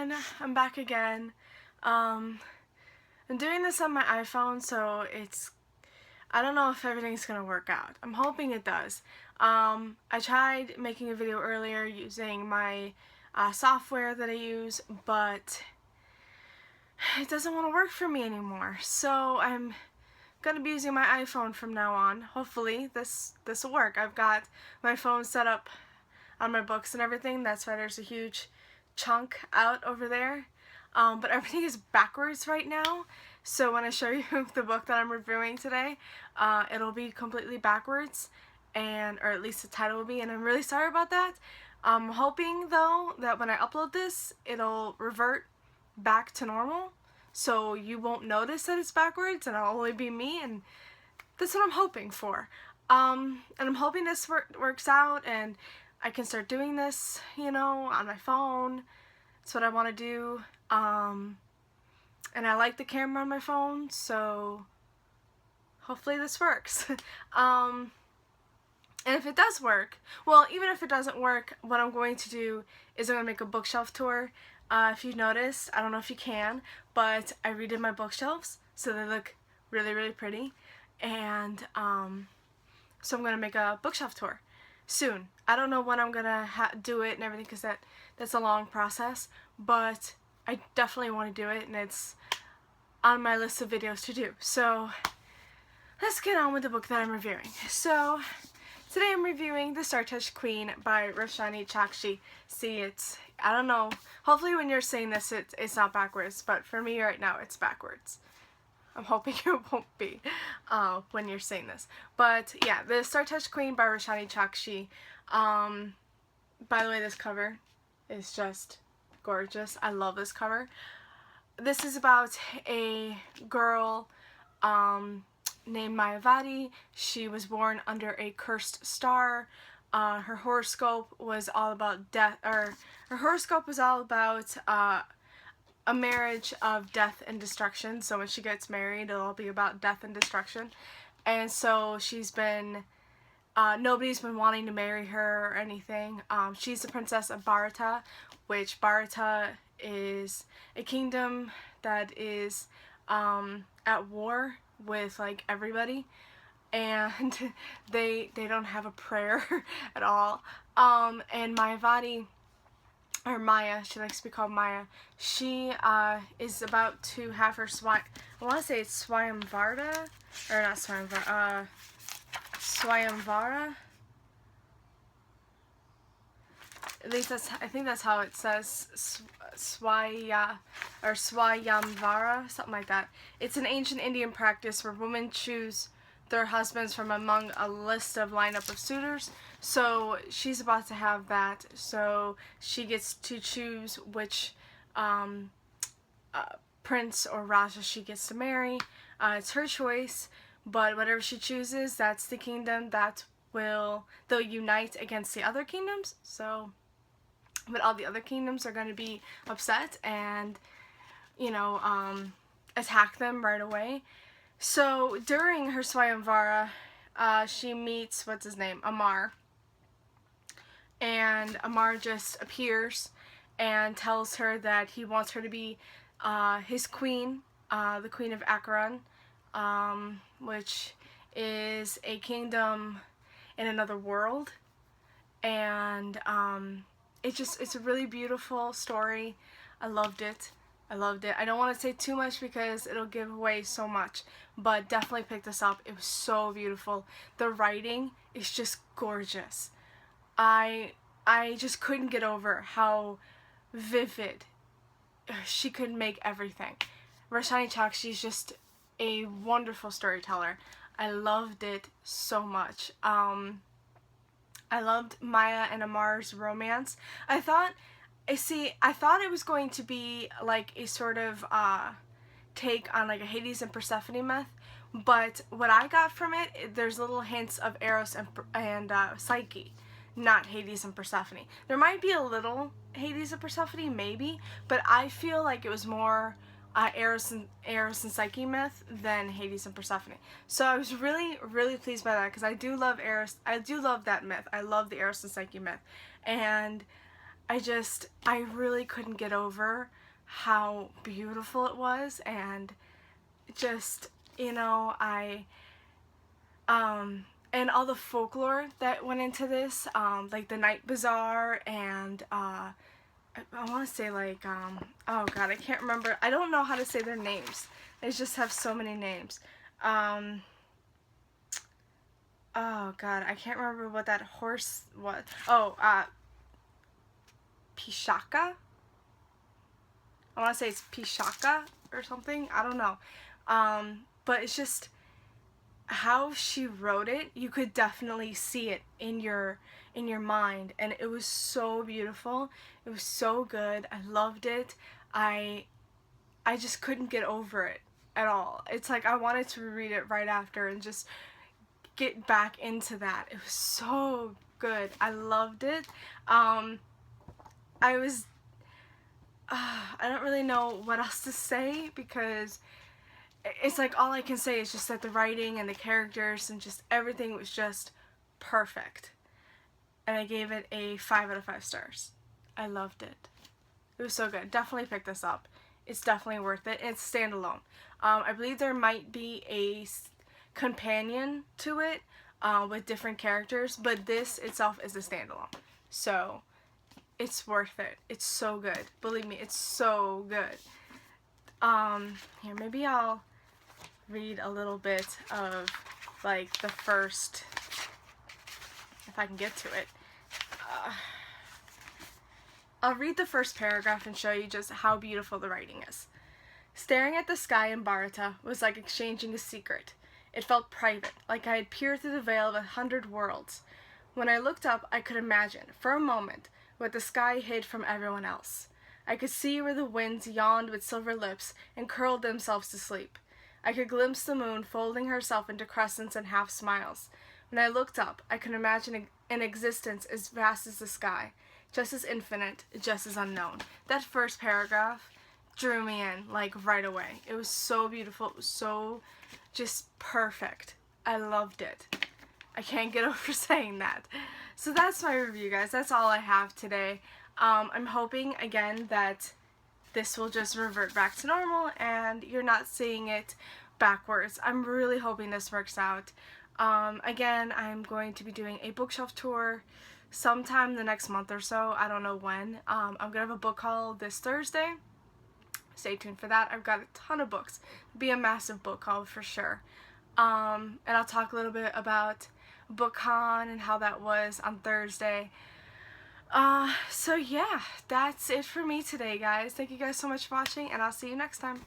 everyone, I'm back again. I'm doing this on my iPhone, so I don't know if everything's gonna work out. I'm hoping it does. I tried making a video earlier using my software that I use, but it doesn't want to work for me anymore. So I'm gonna be using my iPhone from now on. Hopefully this will work. I've got my phone set up on my books and everything. That's why there's a huge chunk out over there. But everything is backwards right now. So when I show you the book that I'm reviewing today, it'll be completely backwards, or at least the title will be, and I'm really sorry about that. I'm hoping though that when I upload this, it'll revert back to normal, so you won't notice that it's backwards and it'll only be me, and that's what I'm hoping for. And I'm hoping this works out and I can start doing this, on my phone. That's what I want to do. And I like the camera on my phone, so hopefully this works. And if it does work, well, even if it doesn't work, what I'm going to do is I'm going to make a bookshelf tour. If you've noticed, I don't know if you can, but I redid my bookshelves, so they look really, really pretty. And so I'm going to make a bookshelf tour soon. I don't know when I'm going to do it and everything, because that's a long process, but I definitely want to do it, and it's on my list of videos to do. So let's get on with the book that I'm reviewing. So today I'm reviewing The Star-Touched Queen by Roshani Chokshi. See, I don't know, hopefully when you're seeing this it's not backwards, but for me right now it's backwards. I'm hoping it won't be when you're seeing this. But yeah, The Star-Touched Queen by Roshani Chokshi. By the way, this cover is just gorgeous. I love this cover. This is about a girl named Mayavati. She was born under a cursed star. Her horoscope was all about death, or her horoscope was all about a marriage of death and destruction. So when she gets married, it'll all be about death and destruction. And so she's been, nobody's been wanting to marry her or anything. She's the princess of Bharata, which Bharata is a kingdom that is at war with like everybody, and they don't have a prayer at all. And Mayavati, or Maya, she likes to be called Maya, she is about to have her I want to say it's Swayamvara, or not Swayamvara, Swayamvara. At least I think that's how it says, Swayamvara, something like that. It's an ancient Indian practice where women choose their husbands from among a list of lineup of suitors. So she's about to have that. So she gets to choose which prince or Raja she gets to marry. It's her choice, but whatever she chooses, that's the kingdom that they'll unite against the other kingdoms. So, but all the other kingdoms are going to be upset and, attack them right away. So during her Swayamvara, she meets, what's his name, Amar. And Amar just appears and tells her that he wants her to be his queen, the Queen of Acheron, which is a kingdom in another world. And it's a really beautiful story. I loved it. I don't want to say too much because it'll give away so much, but definitely pick this up. It was so beautiful. The writing is just gorgeous. I just couldn't get over how vivid she could make everything. Roshani Chokshi is just a wonderful storyteller. I loved it so much. I loved Maya and Amar's romance. I thought it was going to be like a sort of take on like a Hades and Persephone myth, but what I got from it, there's little hints of Eros and Psyche, not Hades and Persephone. There might be a little Hades and Persephone, maybe, but I feel like it was more Eros and Psyche myth than Hades and Persephone. So I was really, really pleased by that, because I do love Eros. I do love that myth. I love the Eros and Psyche myth, and I really couldn't get over how beautiful it was, and just, you know, and all the folklore that went into this, like the night bazaar, and I want to say like, oh god, I can't remember. I don't know how to say their names. They just have so many names. Oh god, I can't remember what that horse was. Oh, Pishaka? I want to say it's Pishaka or something. I don't know. But it's just how she wrote it. You could definitely see it in your mind, and it was so beautiful. It was so good. I loved it. I just couldn't get over it at all. It's like I wanted to read it right after and just get back into that. It was so good. I loved it. I was I don't really know what else to say, because it's like all I can say is just that the writing and the characters and just everything was just perfect. And I gave it a 5 out of 5 stars. I loved it. It was so good. Definitely pick this up. It's definitely worth it. And it's standalone. I believe there might be a companion to it with different characters, but this itself is a standalone. So it's worth it. It's so good. Believe me, it's so good. Here, maybe I'll read a little bit of like the first, if I can get to it. I'll read the first paragraph and show you just how beautiful the writing is. Staring at the sky in Bharata was like exchanging a secret. It felt private, like I had peered through the veil of 100 worlds. When I looked up, I could imagine, for a moment, what the sky hid from everyone else. I could see where the winds yawned with silver lips and curled themselves to sleep. I could glimpse the moon folding herself into crescents and half smiles. When I looked up, I could imagine an existence as vast as the sky, just as infinite, just as unknown. That first paragraph drew me in, like, right away. It was so beautiful. It was so just perfect. I loved it. I can't get over saying that. So that's my review, guys. That's all I have today. I'm hoping, again, that this will just revert back to normal and you're not seeing it backwards. I'm really hoping this works out. Again, I'm going to be doing a bookshelf tour sometime the next month or so. I don't know when. I'm going to have a book haul this Thursday. Stay tuned for that. I've got a ton of books. It'll be a massive book haul for sure. And I'll talk a little bit about BookCon and how that was on Thursday. So yeah, that's it for me today, guys. Thank you guys so much for watching, and I'll see you next time.